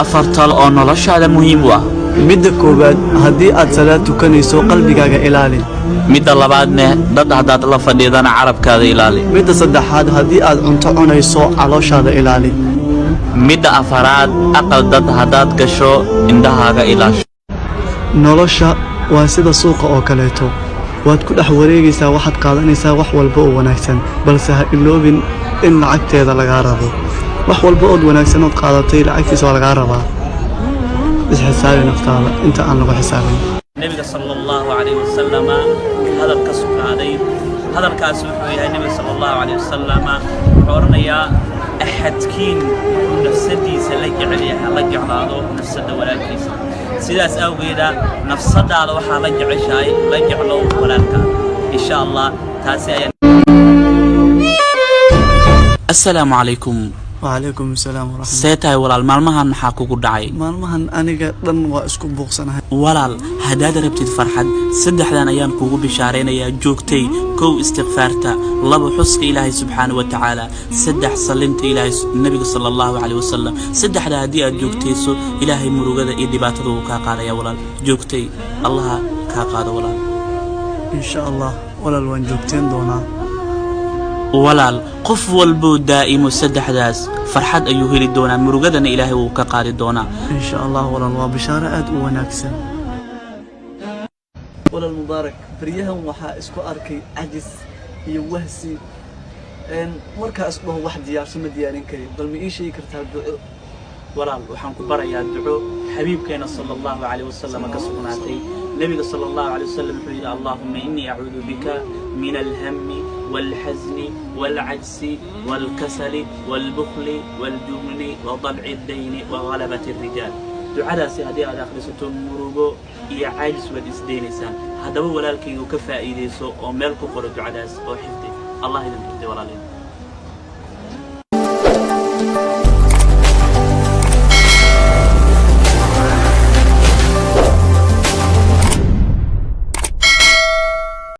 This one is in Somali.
أفرطال أو نولش هذا مهم واه midda koobaad haddii aad salaad tukanayso qalbigaaga ilaali midda labaadna dad hadaad la fadhiidana carabkaada ilaali midda saddexaad haddii aad cunto cunayso calooshaada ilaali midda afaraad aqal dad hadaad gasho indhahaaga ilaasho nolosha waa sida suuqa oo kaleeto waad ku dhex wareegaysaa waxaad qaadanaysaa wax walba oo wanaagsan balse ha iloobin in lacagteeda lagaa rabo wax walba oo wanaagsan oo qaadatay lacagtiisa waa lagaa rabaa isxisaabi naftaada inta aan lagu xisaabin nabiga sallallahu alayhi wasallam hadal ka sugnaaday hadalkaas wuxuu yahay nabiga sallallahu alayhi wasallam xoornaya ahadkiin nafsadiisa la jecel yahay la jeclaado nafsada walaalkiisa sidaas awgeeda nafsadaada waxa la jeceshahay la jeclo walaalka insha Allah taasi ay Assalamu alaykum وعليكم السلام ورحمة الله سيتاي walaal maalmahan maxaa kugu dhacay maalmahan aniga dhan waa isku buuqsanahay walaal hadaad rabtid farxad saddexdan ayaan kugu bishaareynayaa joogtay kow istighfaarta laba xuska ilaahay subhanahu wa ta'ala saddex salinta ilaahay nabiga sallallahu alayhi wasallam saddexda hadii aad joogtayso ilaahay murugada iyo dhibaatada uu ka qaadaya walaal joogtay allah ka qaado walaal insha Allah walaal waan joogteen doonaa walaal qof walbo daa'imo saddexdaas farxad ayuu heli doonaa murugadana ilaahay uu ka qaadi doonaa insha Allah walaal waa bishaaro aad u wanaagsan walaal mubaarak bariyahan waxa isku arkay ajis iyo wahsi markaas dhaho wax diyaarsan ma diyaarin karin bal ma ii sheegi kartaa duco walaal waxaan ku barayaa duco xabiibkeena sallallahu alayhi wasallam ka sugnaatay nabiga sallallahu alayhi wasallam wuxuu yiri allahumma inni a'uudu bika min al-hammi والحزن والعجز والكسل والبخل والجبن وضلع الدين وغلبة الرجال دعاء سيادي على أخرستم مروجو يا عاجز وديسدينسان هذا هو ولكن يكفى إيديسو أو ملك قرد دعاء أو حفظ الله يديم ولا لين